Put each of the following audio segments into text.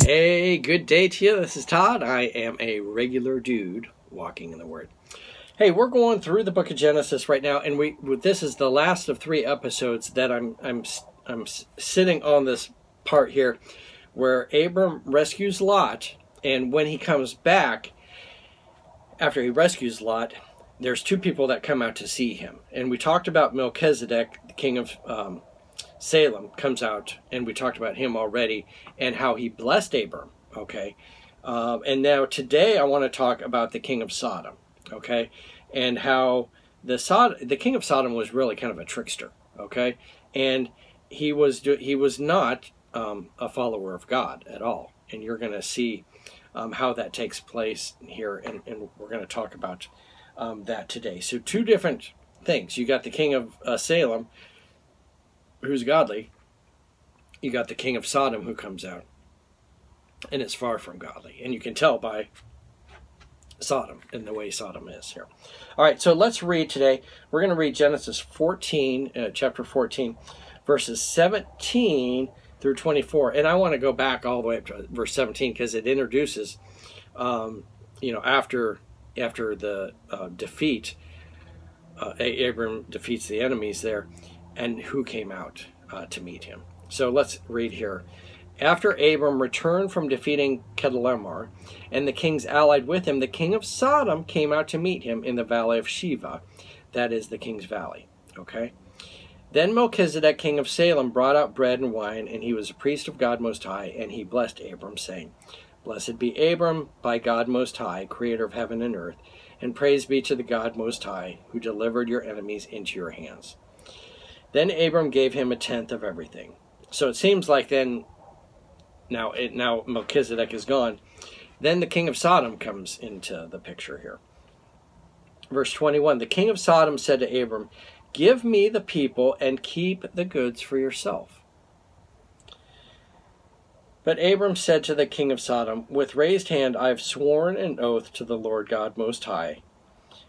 Hey, good day to you. This is Todd. I am a regular dude walking in the Word. Hey, we're going through the book of Genesis right now, and this is the last of 3 episodes that I'm sitting on this part here where Abram rescues Lot, and when he comes back, after he rescues Lot, there's 2 people that come out to see him. And we talked about Melchizedek, the king of Salem, comes out, and we talked about him already and how he blessed Abram, okay? And now today I want to talk about the king of Sodom, okay? And how the king of Sodom was really kind of a trickster, okay? And he was not a follower of God at all. And you're going to see how that takes place here, and we're going to talk about that today. So 2 different things. You got the king of Salem, who's godly. You got the king of Sodom who comes out and is far from godly. And you can tell by Sodom and the way Sodom is here. All right, so let's read today. We're going to read Genesis 14, chapter 14, verses 17 through 24. And I want to go back all the way up to verse 17 because it introduces, after the defeat, Abram defeats the enemies there, and who came out to meet him. So let's read here. After Abram returned from defeating Kedorlaomer, and the kings allied with him, the king of Sodom came out to meet him in the valley of Shiva, that is the king's valley. Okay. Then Melchizedek, king of Salem, brought out bread and wine, and he was a priest of God Most High, and he blessed Abram, saying, Blessed be Abram by God Most High, creator of heaven and earth, and praise be to the God Most High, who delivered your enemies into your hands. Then Abram gave him 1/10 of everything. So it seems like then, now Melchizedek is gone. Then the king of Sodom comes into the picture here. Verse 21, the king of Sodom said to Abram, Give me the people and keep the goods for yourself. But Abram said to the king of Sodom, With raised hand I have sworn an oath to the Lord God Most High,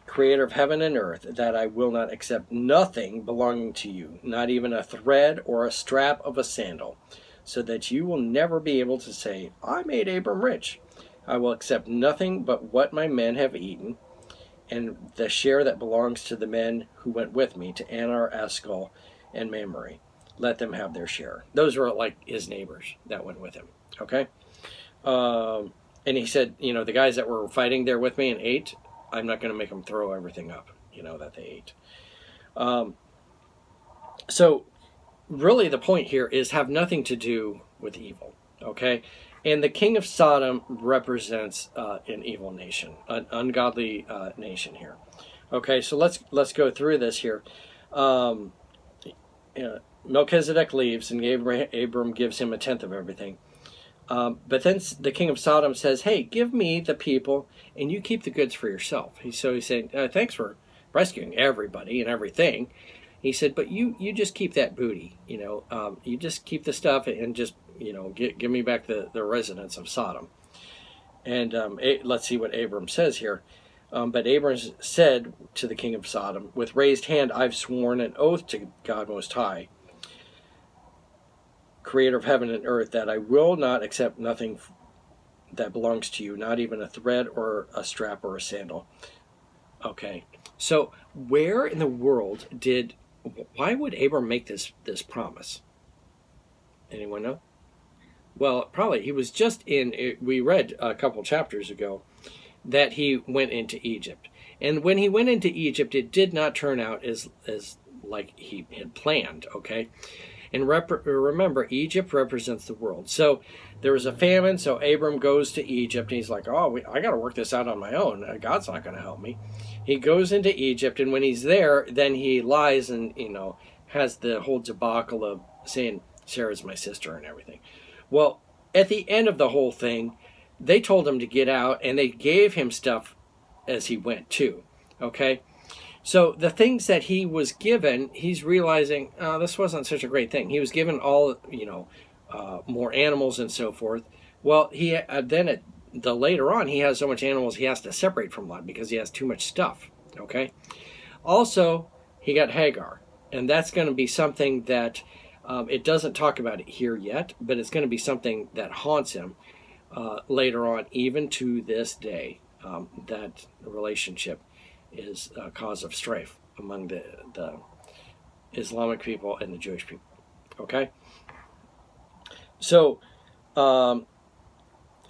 creator of heaven and earth, that I will not accept nothing belonging to you, not even a thread or a strap of a sandal, so that you will never be able to say, I made Abram rich. I will accept nothing but what my men have eaten, and the share that belongs to the men who went with me to Anar, Eshcol, and Mamre. Let them have their share. Those were like his neighbors that went with him, okay? And he said, the guys that were fighting there with me and ate, I'm not going to make them throw everything up, that they ate. So really the point here is have nothing to do with evil, okay? And the king of Sodom represents an evil nation, an ungodly nation here. Okay, so let's go through this here. Melchizedek leaves, and Abram gives him 1/10 of everything. But then the king of Sodom says, hey, give me the people, and you keep the goods for yourself. So he's saying, thanks for rescuing everybody and everything. He said, but you just keep that booty, you just keep the stuff and just, give me back the residents of Sodom. And let's see what Abram says here. But Abram said to the king of Sodom, with raised hand I've sworn an oath to God Most High, creator of heaven and earth, that I will not accept nothing that belongs to you, not even a thread or a strap or a sandal. Okay, so where in the world why would Abram make this promise? Anyone know? Well, probably he was just we read a couple chapters ago that he went into Egypt. And when he went into Egypt, it did not turn out as like he had planned, okay? And remember, Egypt represents the world. So there was a famine, so Abram goes to Egypt, and he's like, I got to work this out on my own. God's not going to help me. He goes into Egypt, and when he's there, then he lies and, has the whole debacle of saying, Sarah's my sister and everything. Well, at the end of the whole thing, they told him to get out, and they gave him stuff as he went too, okay? So the things that he was given, he's realizing, this wasn't such a great thing. He was given all, more animals and so forth. Well, later on, he has so much animals, he has to separate from Lot because he has too much stuff, okay? Also, he got Hagar, and that's going to be something that It doesn't talk about it here yet, but it's going to be something that haunts him. later on, even to this day, that relationship is a cause of strife among the Islamic people and the Jewish people. Okay? So,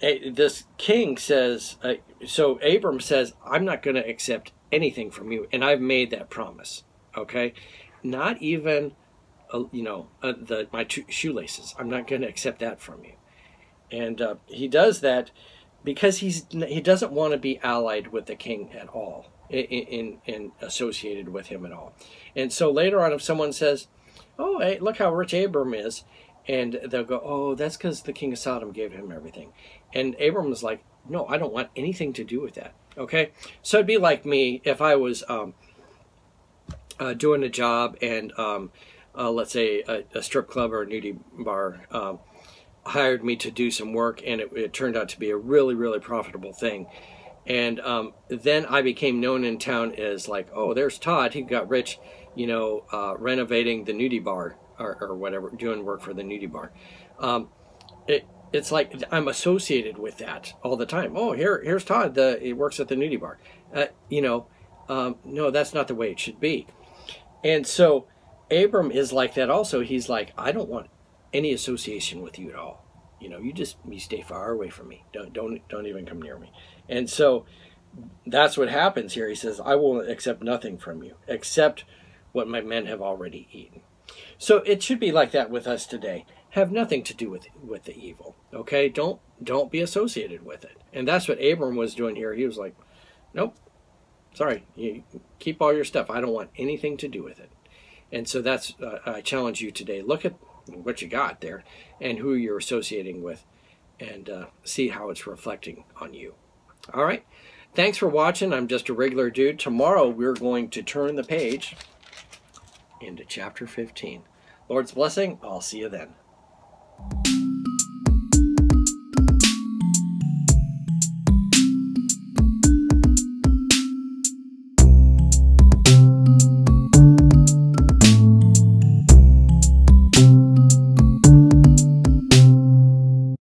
this king says, so Abram says, I'm not going to accept anything from you, and I've made that promise. Okay? Not even, my shoelaces. I'm not going to accept that from you. And he does that because he doesn't want to be allied with the king at all, in associated with him at all. And so later on, if someone says, "Oh, hey, look how rich Abram is," and they'll go, "Oh, that's because the king of Sodom gave him everything," and Abram was like, "No, I don't want anything to do with that." Okay, so it'd be like me if I was doing a job and let's say a strip club or a nudie bar hired me to do some work, and it turned out to be a really, really profitable thing. And then I became known in town as like, oh, there's Todd. He got rich, renovating the nudie bar or whatever, doing work for the nudie bar. It's like I'm associated with that all the time. Oh, here's Todd. He works at the nudie bar. No, that's not the way it should be. And so Abram is like that also. He's like, I don't want any association with you at all. You stay far away from me. Don't even come near me. And so that's what happens here. He says, I will accept nothing from you except what my men have already eaten. So it should be like that with us today. Have nothing to do with the evil. Okay? Don't be associated with it. And that's what Abram was doing here. He was like, nope. Sorry, you keep all your stuff. I don't want anything to do with it. And so that's I challenge you today. Look at what you got there and who you're associating with, and see how it's reflecting on you. All right. Thanks for watching. I'm just a regular dude. Tomorrow we're going to turn the page into chapter 15. Lord's blessing. I'll see you then.